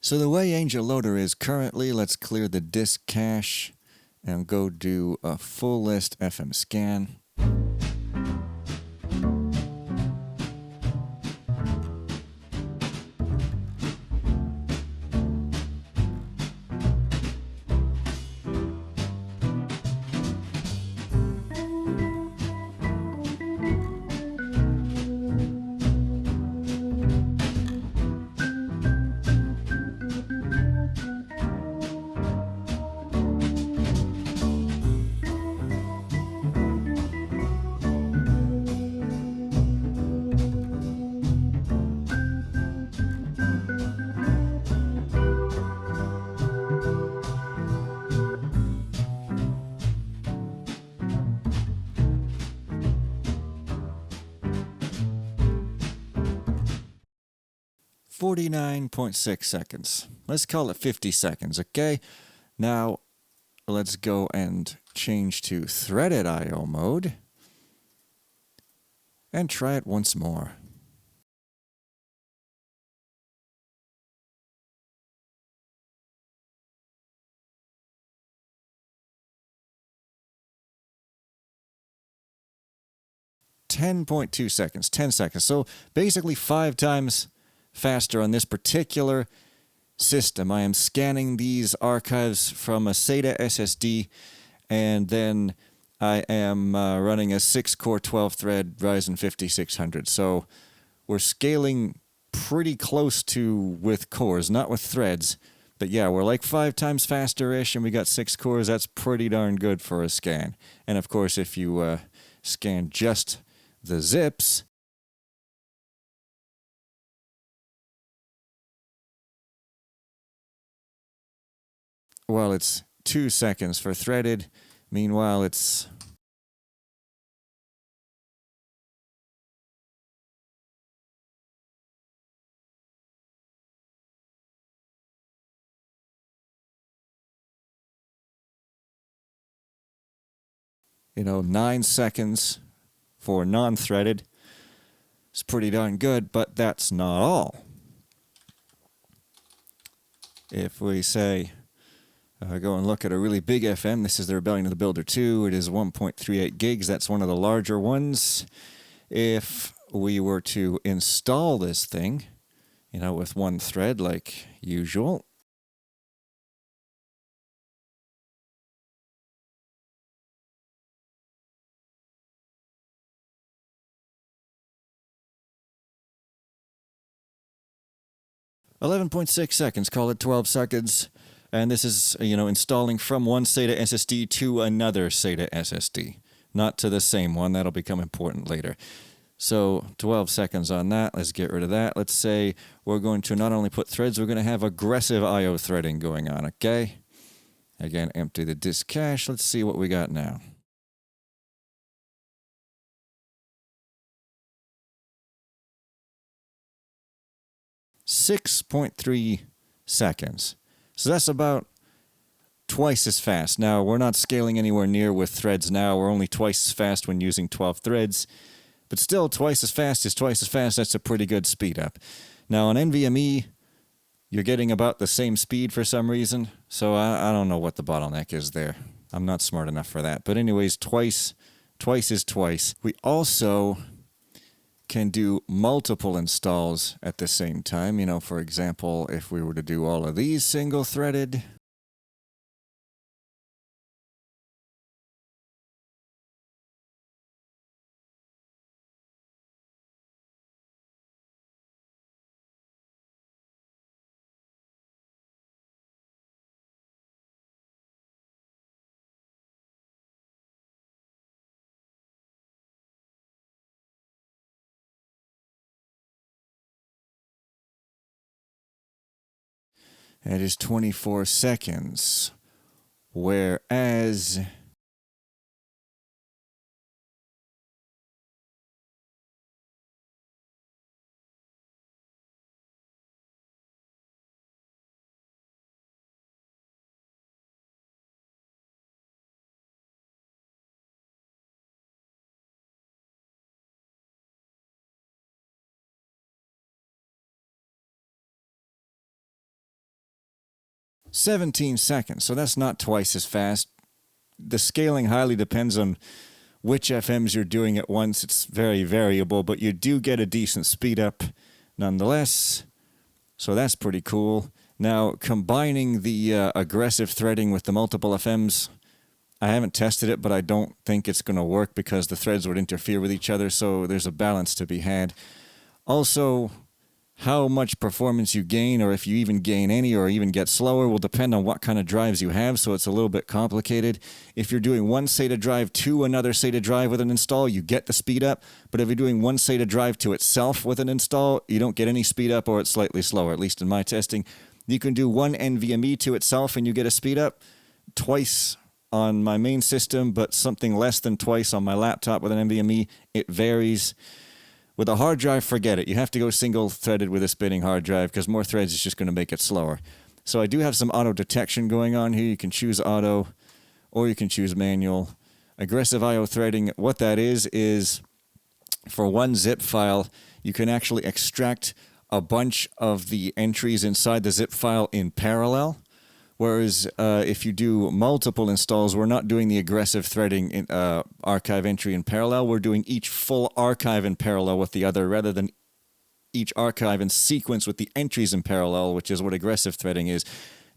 So the way AngelLoader is currently, let's clear the disk cache and go do a full list FM scan. "49.6 seconds. Let's call it 50 seconds, okay? Now, let's go and change to threaded I/O mode and try it once more. "10.2 seconds, 10 seconds. So basically 5 times faster on this particular system. I am scanning these archives from a SATA SSD, and then I am running a 6-core 12-thread Ryzen 5600. So we're scaling pretty close to with cores, not with threads. But yeah, we're like 5 times faster-ish, and we got 6 cores. That's pretty darn good for a scan. And of course, if you scan just the zips, well, it's 2 seconds for threaded. Meanwhile, it's you know, 9 seconds for non-threaded. It's pretty darn good, but that's not all. If we say, go and look at a really big FM, this is the Rebellion of the Builder 2. It is 1.38 gigs. That's one of the larger ones. If we were to install this thing, you know, with one thread like usual, "11.6 seconds, call it 12 seconds. And this is, you know, installing from one SATA SSD to another SATA SSD. Not to the same one. That'll become important later. So 12 seconds on that. Let's get rid of that. Let's say we're going to not only put threads, we're going to have aggressive I/O threading going on, okay? Again, empty the disk cache. Let's see what we got now. "6.3 seconds. So that's about twice as fast. Now, we're not scaling anywhere near with threads now. We're only twice as fast when using 12 threads. But still, twice as fast is twice as fast. That's a pretty good speed up. Now, on NVMe, you're getting about the same speed for some reason. So I don't know what the bottleneck is there. I'm not smart enough for that. But anyways, twice is twice. We also can do multiple installs at the same time. You know, for example, if we were to do all of these single-threaded, it is 24 seconds. Whereas 17 seconds, so that's not twice as fast. The scaling highly depends on which FMs you're doing at once. It's very variable, but you do get a decent speed up nonetheless, so that's pretty cool. Now, combining the aggressive threading with the multiple FMs, I haven't tested it, but I don't think it's going to work because the threads would interfere with each other, so there's a balance to be had. Also, how much performance you gain, or if you even gain any or even get slower, will depend on what kind of drives you have, so it's a little bit complicated. If you're doing one SATA drive to another SATA drive with an install, you get the speed up, but if you're doing one SATA drive to itself with an install, you don't get any speed up, or it's slightly slower, at least in my testing. You can do one NVMe to itself and you get a speed up. Twice on my main system, but something less than twice on my laptop with an NVMe. It varies. With a hard drive, forget it. You have to go single-threaded with a spinning hard drive because more threads is just going to make it slower. So I do have some auto detection going on here. You can choose auto or you can choose manual. Aggressive I/O threading, what that is for one zip file, you can actually extract a bunch of the entries inside the zip file in parallel. Whereas if you do multiple installs, we're not doing the aggressive threading in archive entry in parallel. We're doing each full archive in parallel with the other, rather than each archive in sequence with the entries in parallel, which is what aggressive threading is.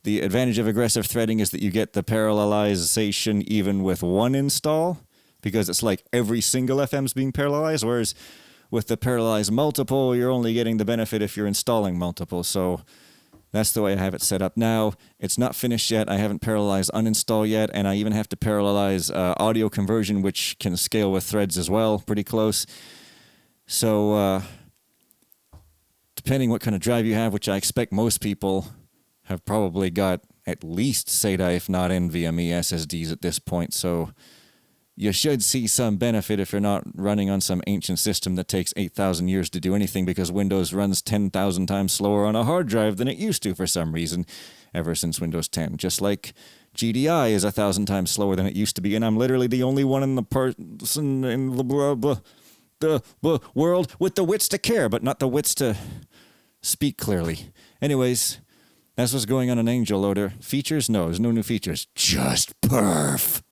The advantage of aggressive threading is that you get the parallelization even with one install, because it's like every single FM is being parallelized, whereas with the parallelized multiple, you're only getting the benefit if you're installing multiple. So that's the way I have it set up now. It's not finished yet. I haven't parallelized uninstall yet, and I even have to parallelize audio conversion, which can scale with threads as well, pretty close. So depending what kind of drive you have, which I expect most people have probably got at least SATA, if not NVMe SSDs at this point. So you should see some benefit if you're not running on some ancient system that takes 8,000 years to do anything, because Windows runs 10,000 times slower on a hard drive than it used to for some reason ever since Windows 10. Just like GDI is 1,000 times slower than it used to be, and I'm literally the only one in the person in the world with the wits to care, but not the wits to speak clearly. Anyways, that's what's going on in AngelLoader. Features? No, there's no new features. Just perf.